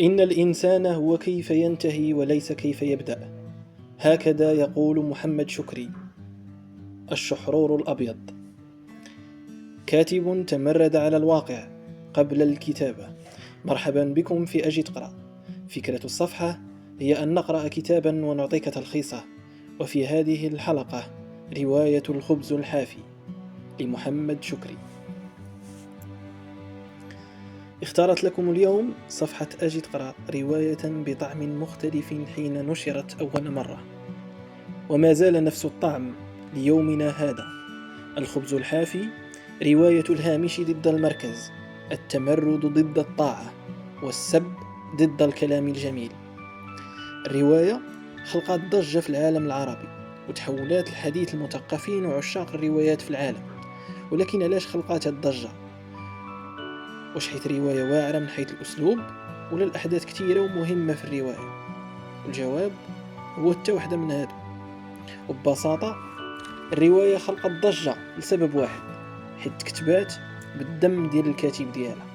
إن الإنسان هو كيف ينتهي وليس كيف يبدأ، هكذا يقول محمد شكري، الشحرور الأبيض. كاتب تمرد على الواقع قبل الكتابة. مرحبا بكم في أجي تقرأ. فكرة الصفحة هي أن نقرأ كتابا ونعطيك تلخيصه. وفي هذه الحلقة رواية الخبز الحافي لمحمد شكري. اختارت لكم اليوم صفحة أجي تقرأ رواية بطعم مختلف حين نشرت أول مرة، وما زال نفس الطعم ليومنا هذا. الخبز الحافي رواية الهامش ضد المركز، التمرد ضد الطاعة، والسب ضد الكلام الجميل. الرواية خلقت ضجة في العالم العربي وتحولات الحديث المثقفين وعشاق الروايات في العالم. ولكن علاش خلقات الضجة؟ واش حيت رواية واعرة من حيث الأسلوب، ولا الأحداث كثيرة ومهمة في الرواية؟ والجواب هو حتى واحدة من هادو. وببساطة الرواية خلقت ضجة لسبب واحد، حيت كتبات بالدم ديال الكاتب ديالها.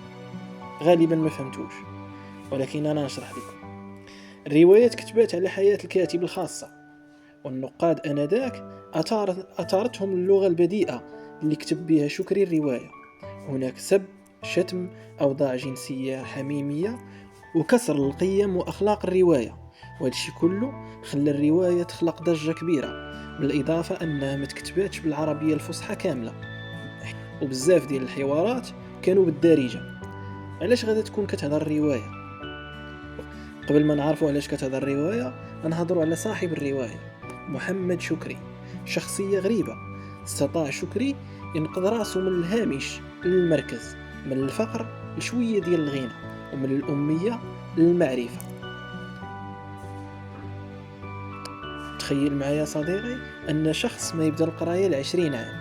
غالبا ما فهمتوش، ولكن أنا نشرح لكم. الروايات كتبات على حياة الكاتب الخاصة، والنقاد أنذاك أثارتهم اللغة البذيئة اللي كتب بها شكري الرواية. هناك سب، شتم، أوضاع جنسية حميمية، وكسر القيم وأخلاق الرواية. وهالشي كله خلى الرواية تخلق ضجة كبيرة، بالإضافة أنها ما تكتباتش بالعربية الفصحى كاملة، وبزاف ديال الحوارات كانوا بالدارجة. علاش غادا تكون كتهضر الرواية؟ قبل ما نعرفوا علاش كتهضر الرواية، نهضروا على صاحب الرواية، محمد شكري. شخصية غريبة استطاع شكري ينقذ راسه من الهامش للمركز، من الفقر لشوية ديال الغنى، ومن الأمية للمعرفة. تخيل معايا صديقي أن شخص ما يبدأ القراية 20 عام،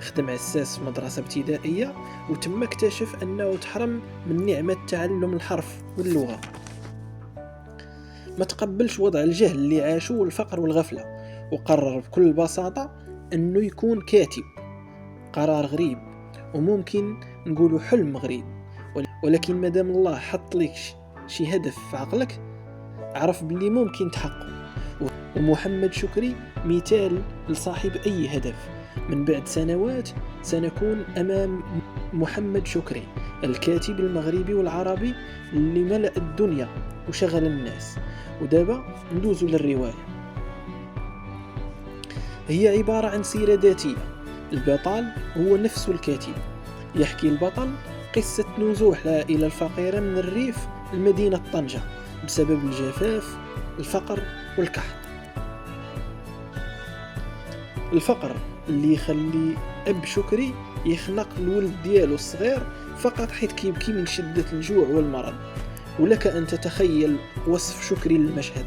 خدم عساس في مدرسة ابتدائية، وتم اكتشف أنه تحرم من نعمة تعلم الحرف واللغة. ما تقبلش وضع الجهل اللي عاشوه والفقر والغفلة، وقرر بكل بساطة أنه يكون كاتب. قرار غريب، وممكن نقوله حلم غريب، ولكن مادام الله حط لك شي هدف في عقلك، عرف باللي ممكن تحققه. ومحمد شكري مثال لصاحب أي هدف. من بعد سنوات سنكون أمام محمد شكري، الكاتب المغربي والعربي اللي ملأ الدنيا وشغل الناس. ودابا ندوزو للرواية. هي عبارة عن سيرة ذاتية. البطل هو نفسه الكاتب. يحكي البطل قصة نزوح العائلة الفقيرة من الريف لمدينة طنجة بسبب الجفاف، الفقر والكحط. الفقر اللي يخلي أب شكري يخنق الولد ديالو الصغير فقط حيت كيبكي من شدة الجوع والمرض. ولك أن تتخيل وصف شكري للمشهد: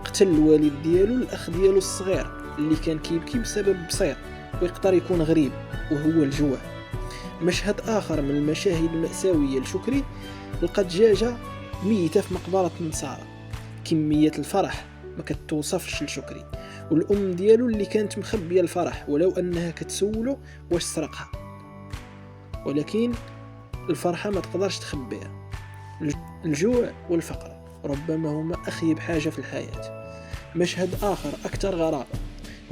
قتل الوالد ديالو الأخ ديالو الصغير اللي كان كيبكي بسبب بسيط ويقدر يكون غريب، وهو الجوع. مشهد آخر من المشاهد المأساوية لشكري: لقى دجاجة ميتة في مقبرة نصارى. كمية الفرح ما كتوصفش لشكري، والأم ديالو اللي كانت مخبية الفرح ولو أنها كتسولو واش سرقها، ولكن الفرحة ما تقدرش تخبيها. الجوع والفقر ربما هما أخيب حاجة في الحياة. مشهد آخر أكثر غرابة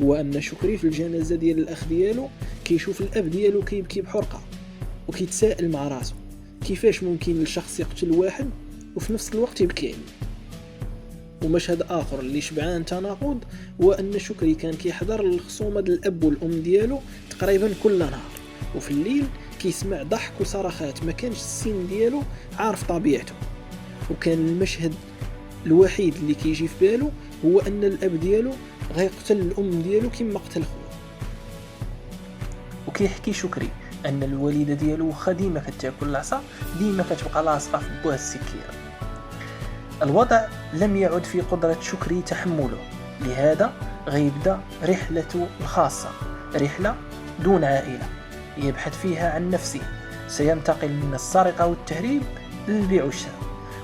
هو أن شكري في الجنازة ديال الأخ ديالو كيشوف الأب ديالو كيبكي بحرقة، وكيتساءل مع راسه كيفاش ممكن الشخص يقتل واحد وفي نفس الوقت يبكي عليه. ومشهد آخر اللي شبعان تناقض هو أن شكري كان كيحضر الخصومة ديال الأب والأم ديالو تقريبا كل نهار، وفي الليل كيسمع ضحك وصرخات ما كانش السن ديالو عارف طبيعته. وكان المشهد الوحيد اللي كيجي في باله هو أن الأب ديالو غيقتل الأم ديالو كما قتل خوه. وكيحكي شكري أن الوالدة ديالو خديمة كتاكل العصا ديما كتبقى لاصقة في بوها السكينة. الوضع لم يعد في قدرة شكري تحمله، لهذا غيبدأ رحلته الخاصة، رحلة دون عائلة يبحث فيها عن نفسه. سينتقل من السرقة والتهريب للبيع والشراء.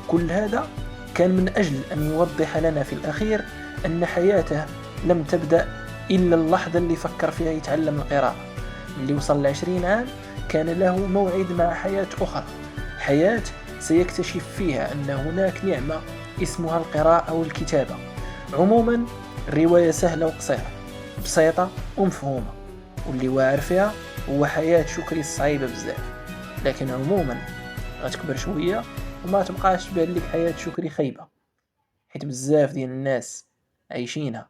كل هذا كان من أجل أن يوضح لنا في الأخير أن حياته لم تبدأ إلا اللحظة اللي فكر فيها يتعلم القراءة. اللي وصل ل20 عام كان له موعد مع حياة أخرى، حياة سيكتشف فيها أن هناك نعمة اسمها القراءة والكتابة. عموما الرواية سهلة وقصيرة، بسيطة ومفهومة، واللي واعر فيها هو حياة شكري الصعيبة بزاف. لكن عموما غتكبر شوية وما تبقاش تبان لك حياة شكري خايبة، حيت بزاف ديال الناس عايشينها.